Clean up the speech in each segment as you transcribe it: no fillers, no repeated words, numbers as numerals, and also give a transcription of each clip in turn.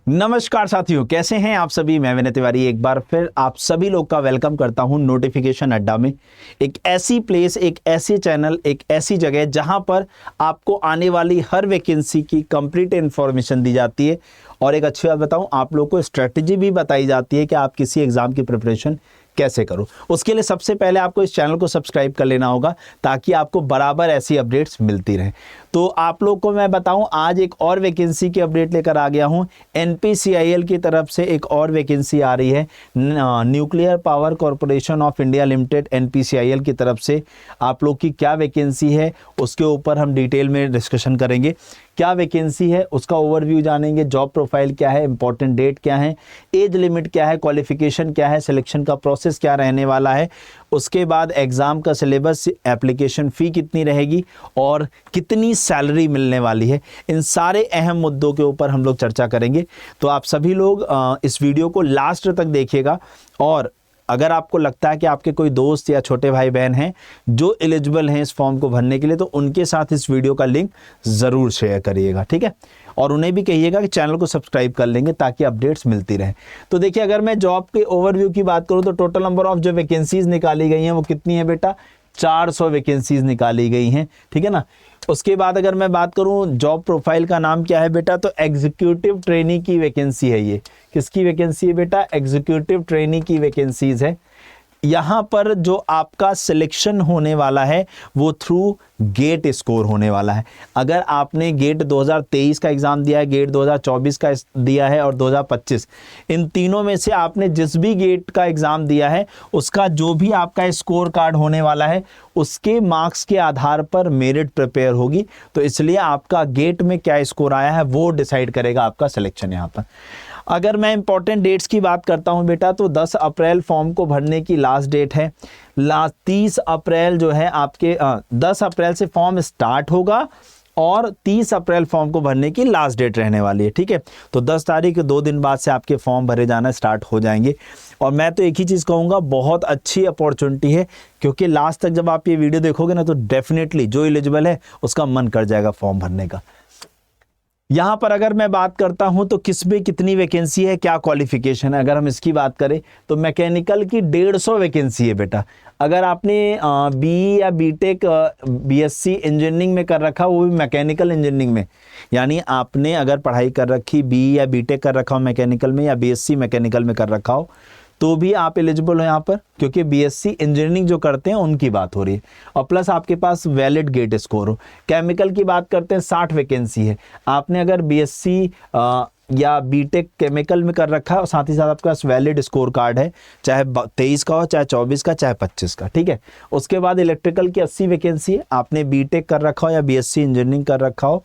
नमस्कार साथियों, कैसे हैं आप सभी। मैं विनय तिवारी एक बार फिर आप सभी लोग का वेलकम करता हूं नोटिफिकेशन अड्डा में। एक ऐसी प्लेस, एक ऐसी चैनल, एक ऐसी जगह जहां पर आपको आने वाली हर वैकेंसी की कंप्लीट इन्फॉर्मेशन दी जाती है। और एक अच्छी बात बताऊं, आप लोग को स्ट्रेटजी भी बताई जाती है कि आप किसी एग्जाम की प्रिपरेशन कैसे करो। उसके लिए सबसे पहले आपको इस चैनल को सब्सक्राइब कर लेना होगा ताकि आपको बराबर ऐसी अपडेट्स मिलती रहें। तो आप लोग को मैं बताऊं, आज एक और वैकेंसी की अपडेट लेकर आ गया हूं। एनपीसीआईएल की तरफ से एक और वैकेंसी आ रही है, nuclear power corporation of India limited NPCIL की तरफ से। आप लोग की क्या वैकेंसी है उसके ऊपर हम डिटेल में डिस्कशन करेंगे। क्या वैकेंसी है उसका ओवरव्यू जानेंगे, जॉब प्रोफाइल क्या है, इंपॉर्टेंट डेट क्या है, एज लिमिट क्या है, क्वालिफिकेशन क्या है, सिलेक्शन का प्रोसेस क्या रहने वाला है, उसके बाद एग्ज़ाम का सिलेबस, एप्लीकेशन फ़ी कितनी रहेगी और कितनी सैलरी मिलने वाली है। इन सारे अहम मुद्दों के ऊपर हम लोग चर्चा करेंगे। तो आप सभी लोग इस वीडियो को लास्ट तक देखिएगा। और अगर आपको लगता है कि आपके कोई दोस्त या छोटे भाई बहन हैं जो एलिजिबल हैं इस फॉर्म को भरने के लिए, तो उनके साथ इस वीडियो का लिंक ज़रूर शेयर करिएगा, ठीक है। और उन्हें भी कहिएगा कि चैनल को सब्सक्राइब कर लेंगे ताकि अपडेट्स मिलती रहें। तो देखिए, अगर मैं जॉब के ओवरव्यू की बात करूं तो टोटल नंबर ऑफ जो वैकेंसीज निकाली गई हैं वो कितनी है बेटा, 400 वैकेंसीज निकाली गई हैं, ठीक है ना। उसके बाद अगर मैं बात करूं जॉब प्रोफाइल का नाम क्या है बेटा, तो एग्जीक्यूटिव ट्रेनी की वैकेंसी है। ये किसकी वैकेंसी है बेटा, एग्जीक्यूटिव ट्रेनी की वैकेंसीज है। यहाँ पर जो आपका सिलेक्शन होने वाला है वो थ्रू गेट स्कोर होने वाला है। अगर आपने गेट 2023 का एग्ज़ाम दिया है, गेट 2024 का दिया है और 2025, इन तीनों में से आपने जिस भी गेट का एग्ज़ाम दिया है उसका जो भी आपका स्कोर कार्ड होने वाला है उसके मार्क्स के आधार पर मेरिट प्रिपेयर होगी। तो इसलिए आपका गेट में क्या स्कोर आया है वो डिसाइड करेगा आपका सिलेक्शन यहाँ पर। अगर मैं इंपॉर्टेंट डेट्स की बात करता हूं बेटा, तो 10 अप्रैल फॉर्म को भरने की लास्ट डेट है। 30 अप्रैल जो है आपके 10 अप्रैल से फॉर्म स्टार्ट होगा और 30 अप्रैल फॉर्म को भरने की लास्ट डेट रहने वाली है, ठीक है। तो 10 तारीख 2 दिन बाद से आपके फॉर्म भरे जाना स्टार्ट हो जाएंगे। और मैं तो एक ही चीज़ कहूँगा, बहुत अच्छी अपॉर्चुनिटी है, क्योंकि लास्ट तक जब आप ये वीडियो देखोगे ना तो डेफिनेटली जो एलिजिबल है उसका मन कर जाएगा फॉर्म भरने का। यहाँ पर अगर मैं बात करता हूँ तो किस में कितनी वैकेंसी है, क्या क्वालिफिकेशन है, अगर हम इसकी बात करें तो मैकेनिकल की 150 वैकेंसी है बेटा। अगर आपने बीई या बीटेक बीएससी इंजीनियरिंग में कर रखा, वो भी मैकेनिकल इंजीनियरिंग में, यानी आपने अगर पढ़ाई कर रखी बीई या बीटेक कर रखा हो मैकेनिकल में या बीएससी मैकेनिकल में कर रखा हो, तो भी आप एलिजिबल हो यहाँ पर, क्योंकि बीएससी इंजीनियरिंग जो करते हैं उनकी बात हो रही है। और प्लस आपके पास वैलिड गेट स्कोर हो। केमिकल की बात करते हैं, 60 वैकेंसी है। आपने अगर बीएससी या बीटेक केमिकल में कर रखा है और साथ ही साथ आपके पास वैलिड स्कोर कार्ड है, चाहे 23 का हो, चाहे 24 का, चाहे 25 का, ठीक है। उसके बाद इलेक्ट्रिकल की 80 वैकेंसी है। आपने बीटेक कर रखा हो या बीएससी इंजीनियरिंग कर रखा हो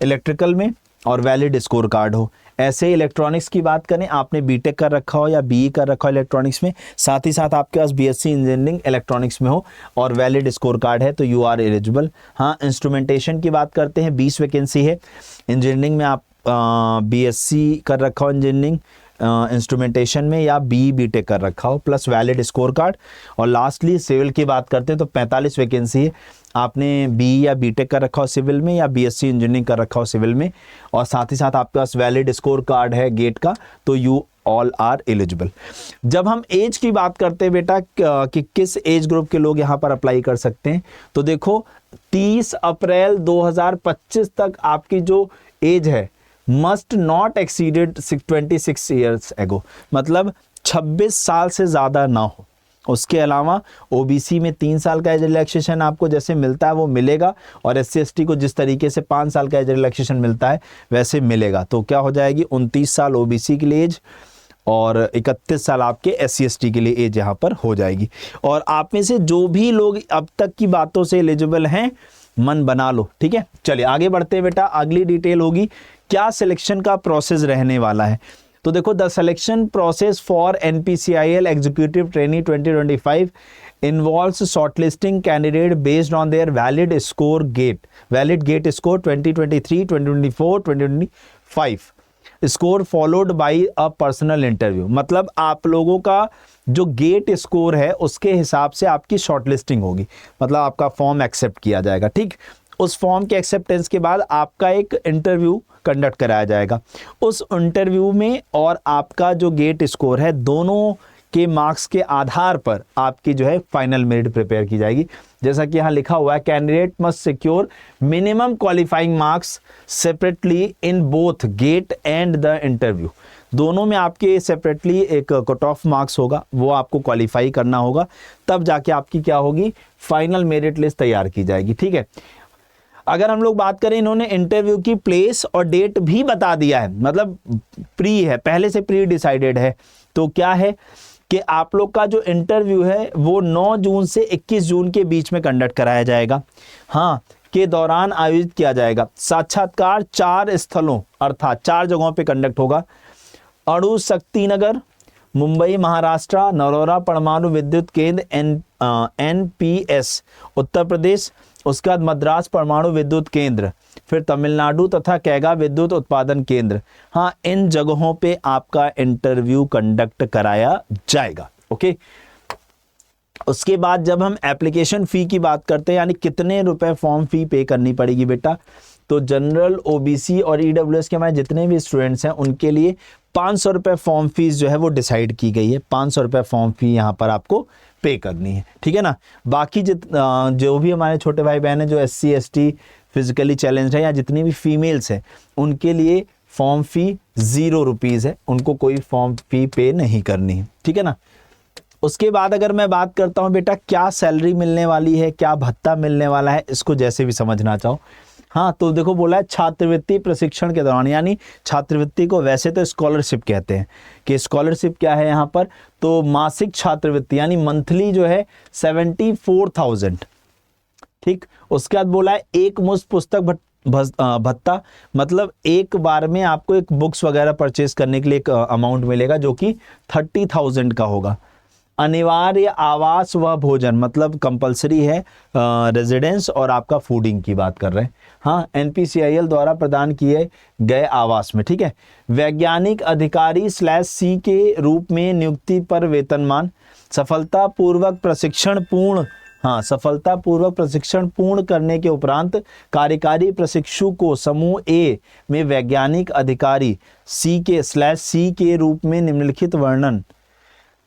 इलेक्ट्रिकल में और वैलिड स्कोर कार्ड हो। ऐसे इलेक्ट्रॉनिक्स की बात करें, आपने बीटेक कर रखा हो या बीई कर रखा हो इलेक्ट्रॉनिक्स में, साथ ही साथ आपके पास बीएससी इंजीनियरिंग इलेक्ट्रॉनिक्स में हो और वैलिड स्कोर कार्ड है, तो यू आर एलिजिबल। हाँ, इंस्ट्रूमेंटेशन की बात करते हैं, 20 वैकेंसी है। इंजीनियरिंग में आप बीएससी कर रखा हो इंजीनियरिंग इंस्ट्रूमेंटेशन में या बीई बीटेक कर रखा हो, प्लस वैलिड स्कोर कार्ड। और लास्टली सिविल की बात करते हैं तो 45 वैकेंसी है। आपने बीई या बीटेक कर रखा हो सिविल में या बीएससी इंजीनियरिंग कर रखा हो सिविल में और साथ ही साथ आपके पास वैलिड स्कोर कार्ड है गेट का, तो यू ऑल आर एलिजिबल। जब हम एज की बात करते हैं बेटा कि किस एज ग्रुप के लोग यहाँ पर अप्लाई कर सकते हैं, तो देखो 30 अप्रैल 2025 तक आपकी जो एज है must not exceeded 26 years ago, मतलब 26 साल से ज़्यादा ना हो। उसके अलावा ओबीसी में 3 साल का एज रिलैक्सेशन आपको जैसे मिलता है वो मिलेगा, और एससी एसटी को जिस तरीके से 5 साल का एज रिलैक्सेशन मिलता है वैसे मिलेगा। तो क्या हो जाएगी, 29 साल ओबीसी के लिए एज और 31 साल आपके एससी एसटी के लिए एज यहाँ पर हो जाएगी। और आप में से जो भी लोग अब तक की बातों से एलिजिबल हैं, मन बना लो, ठीक है। चलिए आगे बढ़ते हैं बेटा। अगली डिटेल होगी क्या सिलेक्शन का प्रोसेस रहने वाला है। तो देखो, the selection process for NPCIL executive trainee 2025 involves shortlisting candidate based on their valid gate score 2023, 2024, 2025 score followed by a personal interview. मतलब आप लोगों का जो गेट स्कोर है उसके हिसाब से आपकी शॉर्टलिस्टिंग होगी, मतलब आपका फॉर्म एक्सेप्ट किया जाएगा। ठीक, उस फॉर्म के एक्सेप्टेंस के बाद आपका एक इंटरव्यू कंडक्ट कराया जाएगा। उस इंटरव्यू में और आपका जो गेट स्कोर है, दोनों के मार्क्स के आधार पर आपकी जो है फाइनल मेरिट प्रिपेयर की जाएगी। जैसा कि यहाँ लिखा हुआ है, candidate must secure minimum qualifying marks separately in both get and the interview. दोनों में आपके सेपरेटली एक कट ऑफ मार्क्स होगा, वो आपको क्वालिफाई करना होगा, तब जाके आपकी क्या होगी, फाइनल मेरिट लिस्ट तैयार की जाएगी। ठीक है, अगर हम लोग बात करें, इन्होंने इंटरव्यू की प्लेस और डेट भी बता दिया है, मतलब प्री है, पहले से प्री डिसाइडेड है। तो क्या है कि आप लोग का जो इंटरव्यू है वो 9 जून से 21 जून के बीच में कंडक्ट कराया जाएगा। हाँ, के दौरान आयोजित किया जाएगा। साक्षात्कार 4 स्थलों अर्थात 4 जगहों पे कंडक्ट होगा। अणु शक्ति नगर, मुंबई महाराष्ट्र, नरोरा परमाणु विद्युत केंद्र NPS उत्तर प्रदेश, उसके बाद मद्रास परमाणु विद्युत केंद्र, फिर तमिलनाडु तथा कैगा विद्युत उत्पादन केंद्र। हाँ, इन जगहों पे आपका इंटरव्यू कंडक्ट कराया जाएगा। ओके, उसके बाद जब हम एप्लीकेशन फ़ी की बात करते हैं, यानी कितने रुपए फॉर्म फ़ी पे करनी पड़ेगी बेटा, तो जनरल, OBC और EWS के हमारे जितने भी स्टूडेंट्स हैं उनके लिए 500 रुपये फॉर्म फीस जो है वो डिसाइड की गई है। 500 रुपये फॉर्म फी यहाँ पर आपको पे करनी है। ठीक है ना। बाकी जो भी हमारे छोटे भाई बहन हैं जो SC ST फिजिकली चैलेंज है या जितनी भी फीमेल्स हैं, उनके लिए फॉर्म फी 0 रुपीज़ है, उनको कोई फॉर्म फी पे नहीं करनी है। ठीक है ना। उसके बाद अगर मैं बात करता हूँ बेटा क्या सैलरी मिलने वाली है, क्या भत्ता मिलने वाला है, इसको जैसे भी समझना चाहो। हाँ, तो देखो बोला है छात्रवृत्ति प्रशिक्षण के दौरान, यानी छात्रवृत्ति को वैसे तो स्कॉलरशिप कहते हैं, कि स्कॉलरशिप क्या है यहाँ पर, तो मासिक छात्रवृत्ति यानी मंथली जो है 74,000। ठीक, उसके बाद बोला है एक मुश्त पुस्तक भत्ता, मतलब एक बार में आपको एक बुक्स वगैरह परचेज करने के लिए एक अमाउंट मिलेगा जो कि 30,000 का होगा। अनिवार्य आवास व भोजन, मतलब कंपलसरी है रेजिडेंस और आपका फूडिंग की बात कर रहे हैं। हाँ, NPCIL द्वारा प्रदान किए गए आवास में। ठीक है। वैज्ञानिक अधिकारी /C के रूप में नियुक्ति पर वेतनमान, सफलतापूर्वक प्रशिक्षण पूर्ण करने के उपरांत कार्यकारी प्रशिक्षु को समूह A में वैज्ञानिक अधिकारी /C के रूप में निम्नलिखित वर्णन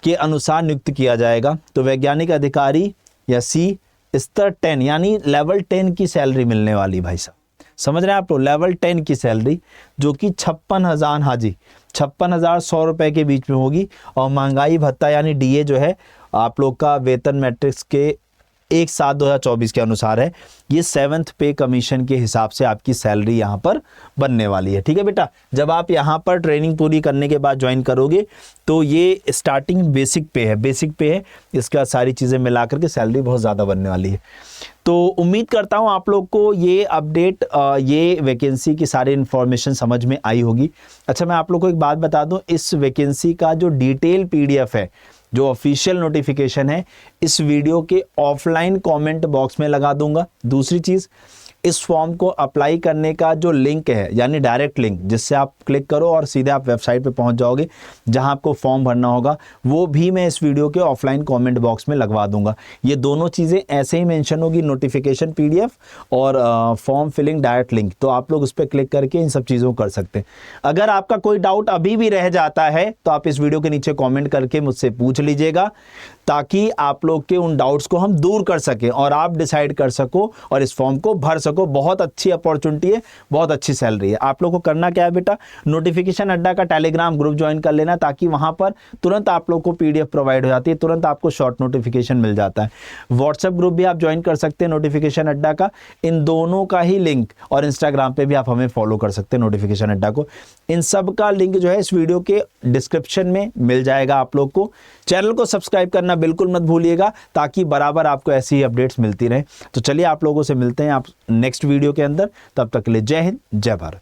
के अनुसार नियुक्त किया जाएगा। तो वैज्ञानिक अधिकारी या C स्तर 10 यानी लेवल 10 की सैलरी मिलने वाली, भाई साहब समझ रहे हैं आप लोग, लेवल 10 की सैलरी जो कि 56,000, हाँ जी 56,100 रुपए के बीच में होगी। और महंगाई भत्ता यानी DA जो है आप लोग का वेतन मैट्रिक्स के 1/7/2024 के अनुसार है। ये 7th पे कमीशन के हिसाब से आपकी सैलरी यहाँ पर बनने वाली है। ठीक है बेटा, जब आप यहाँ पर ट्रेनिंग पूरी करने के बाद ज्वाइन करोगे तो ये स्टार्टिंग बेसिक पे है, इसका सारी चीज़ें मिला करके सैलरी बहुत ज़्यादा बनने वाली है। तो उम्मीद करता हूँ आप लोग को ये अपडेट, ये वैकेंसी की सारी इन्फॉर्मेशन समझ में आई होगी। अच्छा, मैं आप लोग को एक बात बता दूँ, इस वैकेंसी का जो डिटेल PDF है, जो ऑफिशियल नोटिफिकेशन है, इस वीडियो के ऑफलाइन कमेंट बॉक्स में लगा दूंगा। दूसरी चीज़, इस फॉर्म को अप्लाई करने का जो लिंक है, यानी डायरेक्ट लिंक जिससे आप क्लिक करो और सीधे आप वेबसाइट पे पहुंच जाओगे जहां आपको फॉर्म भरना होगा, वो भी मैं इस वीडियो के ऑफलाइन कमेंट बॉक्स में लगवा दूंगा। ये दोनों चीज़ें ऐसे ही मेंशन होगी, नोटिफिकेशन PDF और फॉर्म फिलिंग डायरेक्ट लिंक, तो आप लोग उस पर क्लिक करके इन सब चीज़ों को कर सकते हैं। अगर आपका कोई डाउट अभी भी रह जाता है तो आप इस वीडियो के नीचे कॉमेंट करके मुझसे पूछ लीजिएगा, ताकि आप लोग के उन डाउट्स को हम दूर कर सकें और आप डिसाइड कर सको और इस फॉर्म को भर सको। बहुत अच्छी अपॉर्चुनिटी है, बहुत अच्छी सैलरी है। आप लोग को करना क्या है बेटा, नोटिफिकेशन अड्डा का टेलीग्राम ग्रुप ज्वाइन कर लेना, ताकि वहां पर तुरंत आप लोग को PDF प्रोवाइड हो जाती है, तुरंत आपको शॉर्ट नोटिफिकेशन मिल जाता है। व्हाट्सएप ग्रुप भी आप ज्वाइन कर सकते हैं नोटिफिकेशन अड्डा का, इन दोनों का ही लिंक, और इंस्टाग्राम पे भी आप हमें फॉलो कर सकते हैं नोटिफिकेशन अड्डा को। इन सब का लिंक जो है इस वीडियो के डिस्क्रिप्शन में मिल जाएगा आप लोग को। चैनल को सब्सक्राइब करना बिल्कुल मत भूलिएगा, ताकि बराबर आपको ऐसी ही अपडेट्स मिलती रहे। तो चलिए आप लोगों से मिलते हैं आप नेक्स्ट वीडियो के अंदर, तब तक के लिए जय हिंद, जय भारत।